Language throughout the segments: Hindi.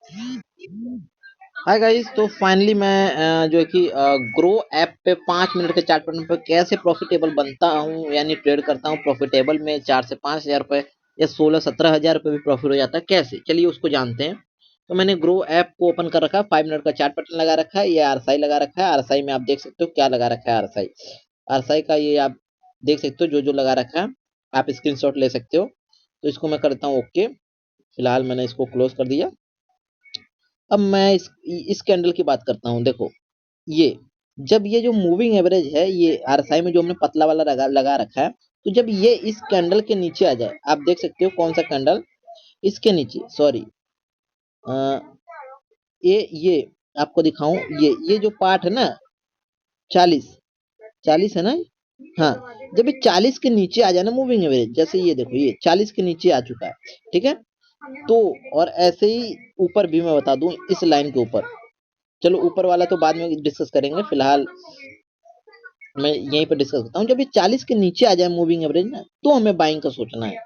हाय गाइस, तो फाइनली मैं जो है कि ग्रो ऐप पे 5 मिनट के चार्ट पैटर्न पे कैसे प्रॉफिटेबल बनता हूँ, यानी ट्रेड करता हूँ प्रॉफिटेबल में 4 से 5 हज़ार रुपए या 16-17 हज़ार रुपए भी प्रॉफिट हो जाता है। कैसे, चलिए उसको जानते हैं। तो मैंने ग्रो ऐप को ओपन कर रखा है, 5 मिनट का चार्ट पैटर्न लगा रखा है, ये आरएसआई लगा रखा है। आरएसआई में आप देख सकते हो क्या लगा रखा है। आरएसआई आरएसआई का ये आप देख सकते हो, जो जो लगा रखा है आप स्क्रीनशॉट ले सकते हो। तो इसको मैं करता हूँ ओके। फिलहाल मैंने इसको क्लोज कर दिया। अब मैं इस कैंडल की बात करता हूँ। देखो, ये जब ये जो मूविंग एवरेज है, ये आरएसआई में जो हमने पतला वाला लगा रखा है, तो जब ये इस कैंडल के नीचे आ जाए, आप देख सकते हो कौन सा कैंडल इसके नीचे, सॉरी, ये आपको दिखाऊं, ये जो पार्ट है ना, 40 40 है ना। हाँ, जब ये 40 के नीचे आ जाए ना मूविंग एवरेज, जैसे ये देखो ये 40 के नीचे आ चुका है, ठीक है। तो और ऐसे ही ऊपर भी मैं बता दूं, इस लाइन के ऊपर, चलो ऊपर वाला तो बाद में डिस्कस करेंगे, फिलहाल मैं यहीं पर डिस्कस करता हूँ। जब ये 40 के नीचे आ जाए मूविंग एवरेज ना, तो हमें बाइंग का सोचना है।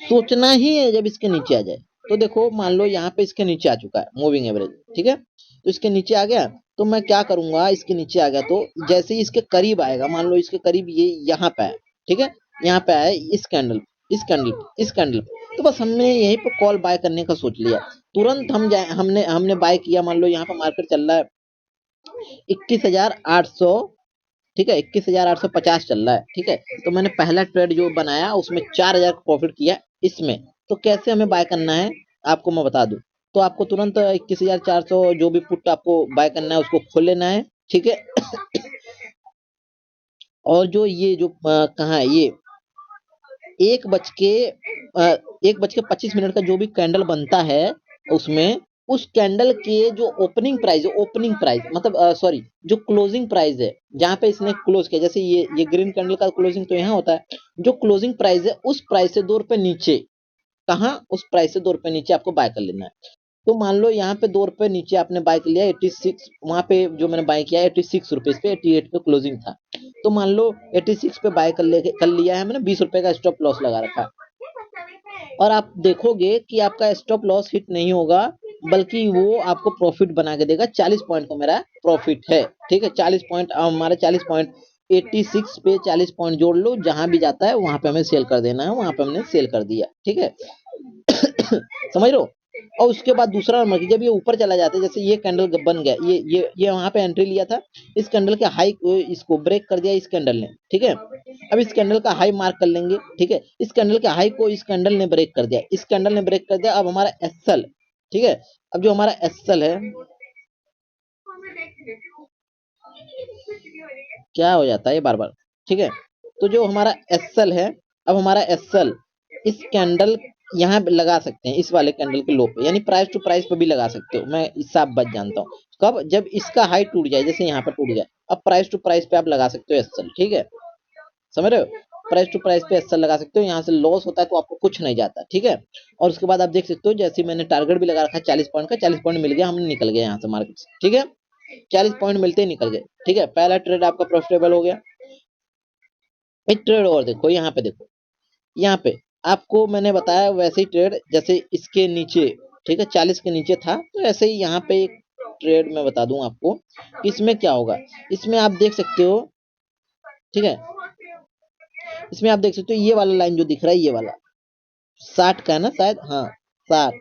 सोचना ही है जब इसके नीचे आ जाए। तो देखो, मान लो यहाँ पे इसके नीचे आ चुका है मूविंग एवरेज, ठीक है। तो इसके नीचे आ गया, तो मैं क्या करूंगा, इसके नीचे आ गया तो जैसे ही इसके करीब आएगा, मान लो इसके करीब ये यहाँ पे है, ठीक है, यहाँ पे आए इस कैंडल तो बस हमने यहीं पे कॉल बाय करने का सोच लिया। तुरंत हम जाए, हमने हमने बाय किया। मान लो यहाँ पे मार्केट चल रहा है 21,800, ठीक है, 21,850 चल रहा है, ठीक है। तो मैंने पहला ट्रेड जो बनाया उसमें 4,000 का प्रॉफिट किया इसमें। तो कैसे हमें बाय करना है आपको मैं बता दूं। तो आपको तुरंत 21,400 जो भी पुट आपको बाय करना है उसको खोल लेना है, ठीक है। और जो ये जो कहाँ है ये, एक बज के 1:25 का जो भी कैंडल बनता है उसमें, उस कैंडल के जो ओपनिंग प्राइस है, ओपनिंग प्राइस मतलब सॉरी, जो क्लोजिंग प्राइस है, जहां पे इसने क्लोज किया, जैसे ये ग्रीन कैंडल का क्लोजिंग तो यहाँ होता है, जो क्लोजिंग प्राइस है उस प्राइस से 2 रुपए नीचे, कहाँ, उस प्राइस से 2 रुपए नीचे आपको बाय कर लेना है। तो मान लो यहाँ पे 2 रुपए नीचे आपने बाय कर लिया 86, वहां पे जो मैंने बाय किया 86 रुपीज पे, 88 पे क्लोजिंग था। तो मान लो 86 पे बाय कर लिया है मैंने, 20 रुपए का स्टॉप लॉस लगा रखा है। और आप देखोगे कि आपका स्टॉप लॉस हिट नहीं होगा, बल्कि वो आपको प्रॉफिट बना के देगा। 40 पॉइंट का मेरा प्रॉफिट है, ठीक है। 40 पॉइंट, हमारे 40 पॉइंट, 86 पे 40 पॉइंट जोड़ लो, जहां भी जाता है वहां पे हमें सेल कर देना है, वहां पे हमने सेल कर दिया, ठीक है। समझ लो। और उसके बाद दूसरा नंबर, जब ये ऊपर चला जाता है, जैसे ये कैंडल बन गया, ये वहां पे एंट्री लिया था, इस कैंडल के हाई को इसको ब्रेक कर दिया इस कैंडल ने, ठीक है। अब इस कैंडल का हाई मार्क कर लेंगे, ठीक है। इस कैंडल के हाई को इस कैंडल ने ब्रेक कर दिया, इस कैंडल ने ब्रेक कर दिया। अब हमारा एसएल, ठीक है, अब जो हमारा एसएल है, क्या हो जाता है ये बार बार, ठीक है। तो जो हमारा एसएल है, अब हमारा एसएल इस कैंडल यहाँ पे लगा सकते हैं, इस वाले कैंडल के लो पे, यानी प्राइस टू प्राइस पे भी लगा सकते हो, मैं इससे आप बच जानता हूँ। कब, जब इसका हाई टूट जाए, जैसे यहाँ पर टूट जाए, अब प्राइस टू प्राइस पे आप लगा सकते हो एसएल, ठीक है। समझ रहे हो, प्राइस टू प्राइस पे एसएल लगा सकते हो, यहाँ से लॉस होता है तो आपको कुछ नहीं जाता, ठीक है। और उसके बाद आप देख सकते हो, जैसे मैंने टारगेट भी लगा रखा है 40 पॉइंट का, 40 पॉइंट मिल गया, हमने निकल गए यहाँ से मार्केट से, ठीक है। 40 पॉइंट मिलते ही निकल गए, ठीक है। पहला ट्रेड आपका प्रॉफिटेबल हो गया। एक ट्रेड और देखो, यहाँ पे देखो, यहाँ पे आपको मैंने बताया वैसे ही ट्रेड, जैसे इसके नीचे, ठीक है, 40 के नीचे था, तो ऐसे ही यहाँ पे एक ट्रेड मैं बता दूं आपको कि इसमें क्या होगा। इसमें आप देख सकते हो, ठीक है, इसमें आप देख सकते हो ये वाला लाइन जो दिख रहा है, ये वाला 60 का है ना शायद, हाँ 60,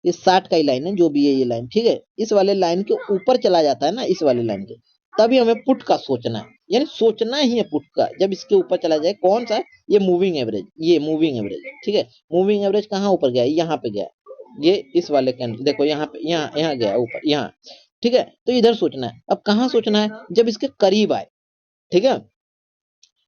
ये 60 का ही लाइन है, जो भी है ये लाइन, ठीक है। इस वाले लाइन के ऊपर चला जाता है ना, इस वाले लाइन के, तभी हमें पुट का सोचना है, यानी सोचना ही है पुट का, जब इसके ऊपर चला जाए। कौन सा, ये मूविंग एवरेज, ये मूविंग एवरेज, ठीक है। मूविंग एवरेज कहाँ ऊपर गया, यहाँ पे गया, ये इस वाले कैंडल देखो, यहाँ पे, यहाँ यहाँ गया ऊपर, यहाँ, ठीक है। तो इधर सोचना है। अब कहाँ सोचना है, जब इसके करीब आए, ठीक है।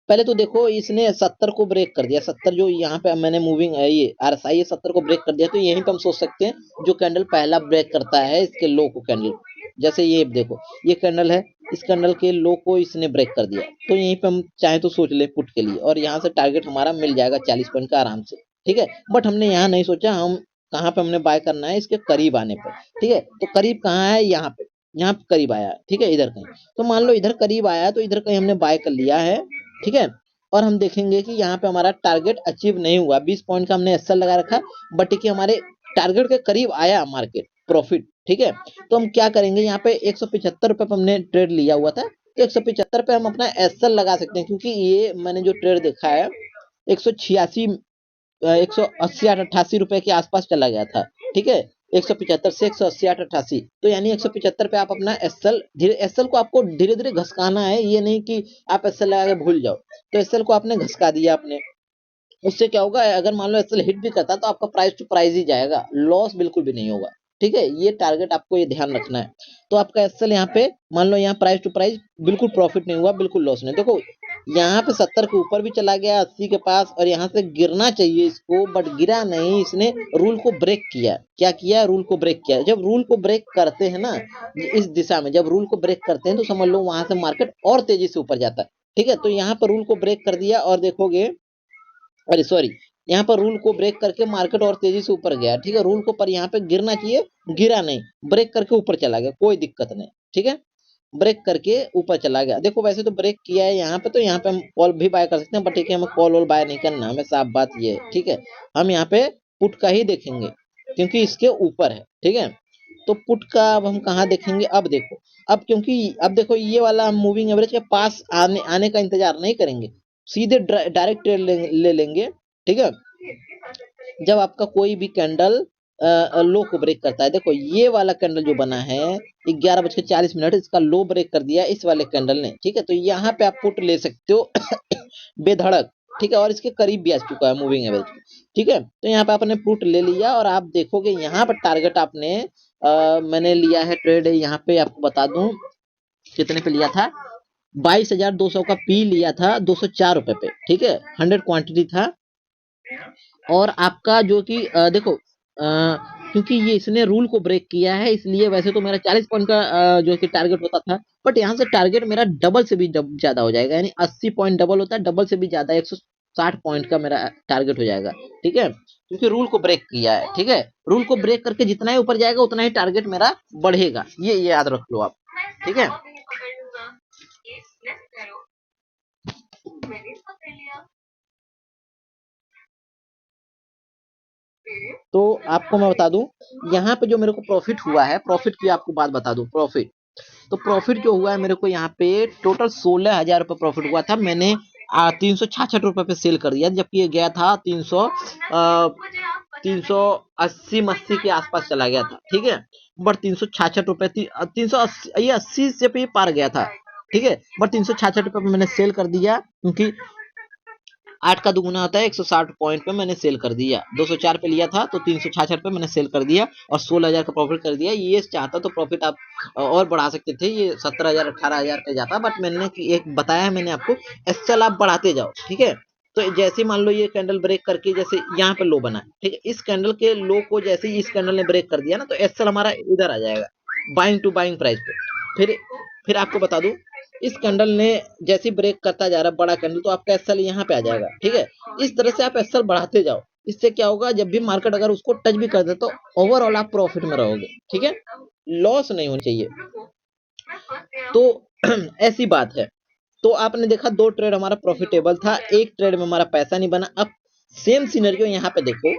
पहले तो देखो, इसने 70 को ब्रेक कर दिया, 70 जो यहाँ पे मैंने मूविंग है, ये आरएसआई है, 70 को ब्रेक कर दिया, तो यहीं पे हम सोच सकते हैं जो कैंडल पहला ब्रेक करता है इसके लो को, कैंडल, जैसे ये देखो, ये कैंडल है, इस कैंडल के लो को इसने ब्रेक कर दिया, तो यहीं पे हम चाहे तो सोच ले पुट के लिए, और यहाँ से टारगेट हमारा मिल जाएगा 40 पॉइंट का आराम से, ठीक है। बट हमने यहाँ नहीं सोचा, हम कहाँ पे हमने बाय करना है, इसके करीब आने पर, ठीक है। तो करीब कहाँ है, यहाँ पे, यहाँ पे करीब आया, ठीक है, इधर कहीं। तो मान लो इधर करीब आया, तो इधर कहीं हमने बाय कर लिया है, ठीक है। और हम देखेंगे कि यहाँ पे हमारा टारगेट अचीव नहीं हुआ, 20 पॉइंट का हमने एसएल लगा रखा, बट ठीक है हमारे टारगेट के करीब आया मार्केट प्रॉफिट। ठीक है, तो हम क्या करेंगे, यहाँ पे 175 रुपए पे हमने ट्रेड लिया हुआ था, तो 175 पे हम अपना एसएल लगा सकते हैं, क्योंकि ये मैंने जो ट्रेड देखा है 186 188 के आसपास चला गया था। ठीक है, 175 से 188, तो यानी 175 पे आप अपना एसएल एसएल को आपको धीरे धीरे घसकाना है, ये नहीं कि आप एसएल लगा के भूल जाओ। तो एसएल को आपने घसका दिया आपने, उससे क्या होगा, अगर मान लो एसएल हिट भी करता तो आपका प्राइस टू प्राइस ही जाएगा, लॉस बिल्कुल भी नहीं होगा। ठीक है, ये टारगेट आपको ये ध्यान रखना है। तो आपका एसएल यहाँ पे मान लो यहाँ प्राइस टू प्राइस बिल्कुल प्रॉफिट नहीं हुआ, बिल्कुल लॉस नहीं। देखो यहाँ पे 70 के ऊपर भी चला गया, 80 के पास, और यहाँ से गिरना चाहिए इसको, बट गिरा नहीं, इसने रूल को ब्रेक किया। क्या किया, रूल को ब्रेक किया। जब रूल को ब्रेक करते हैं ना इस दिशा में, जब रूल को ब्रेक करते हैं तो समझ लो वहां से मार्केट और तेजी से ऊपर जाता है। ठीक है, तो यहाँ पर रूल को ब्रेक कर दिया और देखोगे, अरे सॉरी, यहाँ पर रूल को ब्रेक करके मार्केट और तेजी से ऊपर गया। ठीक है, रूल को पर यहाँ पे गिरना चाहिए, गिरा नहीं, ब्रेक करके ऊपर चला गया, कोई दिक्कत नहीं। ठीक है, ब्रेक करके ऊपर चला गया। देखो वैसे तो ब्रेक किया है यहाँ पे, तो यहाँ पे हम कॉल भी बाय कर सकते हैं, बट ठीक है हमें कॉल और बाय नहीं करना, हमें साफ बात ये है। ठीक है, हम यहाँ पे पुट का ही देखेंगे क्योंकि इसके ऊपर है। ठीक है, तो पुट का अब हम कहाँ देखेंगे, अब देखो, अब क्योंकि अब देखो ये वाला हम मूविंग एवरेज के पास आने आने का इंतजार नहीं करेंगे, सीधे डायरेक्ट ट्रेड ले लेंगे। ठीक है, जब आपका कोई भी कैंडल लो को ब्रेक करता है, देखो ये वाला कैंडल जो बना है 11:40, इसका लो ब्रेक कर दिया इस वाले कैंडल ने। ठीक है, तो यहाँ पे आप पुट ले सकते हो बेधड़क। ठीक है, और इसके करीब भी आ चुका है मूविंग एवरेज। ठीक है, तो यहाँ पे आपने पुट ले लिया और आप देखोगे यहाँ पर टारगेट आपने मैंने लिया है ट्रेड, यहाँ पे आपको बता दूं कितने पे लिया था, 22,200 का पी लिया था 204 रुपए पे। ठीक है, 100 क्वांटिटी था। और आपका जो कि देखो क्योंकि ये इसने रूल को ब्रेक किया है, इसलिए वैसे तो मेरा 40 पॉइंट का जो कि टारगेट होता था, बट यहाँ से टारगेट मेरा डबल से भी ज्यादा हो जाएगा, यानी 80 पॉइंट डबल होता है, डबल से भी ज्यादा 160 पॉइंट का मेरा टारगेट हो जाएगा। ठीक है, क्योंकि रूल को ब्रेक किया है। ठीक है, रूल को ब्रेक करके जितना ही ऊपर जाएगा उतना ही टारगेट मेरा बढ़ेगा, ये याद रख लो आप। ठीक है, तो आपको मैं बता दूं, यहाँ पे जो मेरे को प्रॉफिट हुआ है, प्रॉफिट की आपको बात बता दूं, प्रॉफिट, तो प्रॉफिट जो हुआ है मेरे को यहाँ पे टोटल 16,000 रुपये प्रॉफिट हुआ था। मैंने 366 पे सेल कर दिया, जबकि ये गया था 380 के आसपास चला गया था। ठीक है, बट 366 रुपये 380, ये 80 से पे पार गया था। ठीक है, बट 366 पे मैंने सेल कर दिया, क्योंकि 8 का दुगुना होता है 160 पॉइंट पे मैंने सेल कर दिया। 204 पे लिया था तो 366 पे मैंने सेल कर दिया और 16,000 का प्रॉफिट कर दिया। ये चाहता तो प्रॉफिट आप और बढ़ा सकते थे, ये 17,000 18,000 पे जाता, बट मैंने एक बताया है मैंने आपको, एसएल आप बढ़ाते जाओ। ठीक है, तो जैसे मान लो ये कैंडल ब्रेक करके जैसे यहाँ पे लो बना, ठीक है, इस कैंडल के लो को जैसे ही इस कैंडल ने ब्रेक कर दिया ना, तो एसएल हमारा इधर आ जाएगा बाइंग टू बाइंग प्राइस पे। फिर आपको बता दूं, इस कैंडल ने जैसे ब्रेक करता जा रहा है बड़ा कैंडल, तो आपका एसएल यहाँ पे आ जाएगा। ठीक है, इस तरह से आप एसएल बढ़ाते जाओ, इससे क्या होगा, जब भी मार्केट अगर उसको टच भी कर दे तो ओवरऑल आप प्रॉफिट में रहोगे। ठीक है, लॉस नहीं होनी चाहिए, तो ऐसी बात है। तो आपने देखा 2 ट्रेड हमारा प्रॉफिटेबल था, एक ट्रेड में हमारा पैसा नहीं बना। अब सेम सिनेरियो यहाँ पे देखो,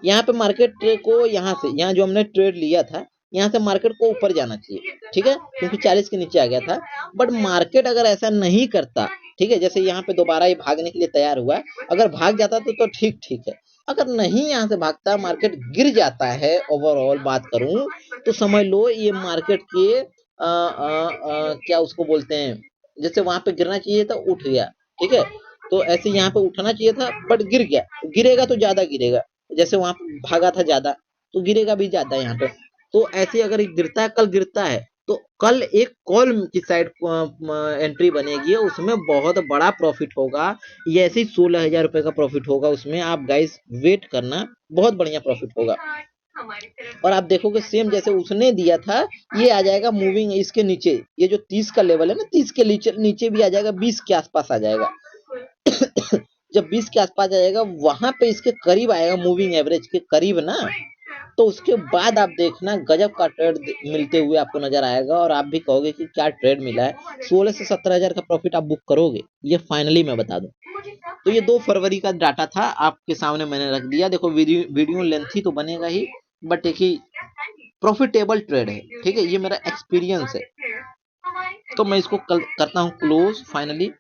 यहाँ पे मार्केट को यहाँ से, यहाँ जो हमने ट्रेड लिया था, यहाँ से मार्केट को ऊपर जाना चाहिए। ठीक है, क्योंकि 40 के नीचे आ गया था, बट मार्केट अगर ऐसा नहीं करता, ठीक है, जैसे यहाँ पे दोबारा ये भागने के लिए तैयार हुआ, अगर भाग जाता तो ठीक ठीक है, अगर नहीं यहाँ से भागता, मार्केट गिर जाता है, ओवरऑल बात करूं तो समझ लो ये मार्केट के क्या उसको बोलते हैं, जैसे वहां पे गिरना चाहिए था उठ गया। ठीक है, तो ऐसे यहाँ पे उठना चाहिए था बट गिर गया, गिरेगा तो ज्यादा गिरेगा, जैसे वहां भागा था ज्यादा तो गिरेगा भी ज्यादा यहाँ पे। तो ऐसे अगर गिरता है, कल गिरता है, तो कल एक कॉल की साइड एंट्री बनेगी, उसमें बहुत बड़ा प्रॉफिट होगा, ये ऐसे ही 16,000 रुपए का प्रॉफिट होगा उसमें, आप गाइस वेट करना, बहुत बढ़िया प्रॉफिट होगा। और आप देखोगे सेम जैसे उसने दिया था, ये आ जाएगा मूविंग इसके नीचे, ये जो 30 का लेवल है ना, 30 के नीचे भी आ जाएगा, 20 के आसपास आ जाएगा। जब 20 के आसपास आ जाएगा, वहां पे इसके करीब आएगा, मूविंग एवरेज के करीब ना, तो उसके बाद आप देखना गजब का ट्रेड मिलते हुए आपको नजर आएगा और आप भी कहोगे कि क्या ट्रेड मिला है। 16 से 17 हजार का प्रॉफिट आप बुक करोगे, ये फाइनली मैं बता दूं। तो ये 2 फरवरी का डाटा था, आपके सामने मैंने रख दिया। देखो वीडियो लेंथी तो बनेगा ही, बट एक ही प्रॉफिटेबल ट्रेड है, ठीक है, ये मेरा एक्सपीरियंस है। तो मैं इसको कल करता हूँ क्लोज फाइनली।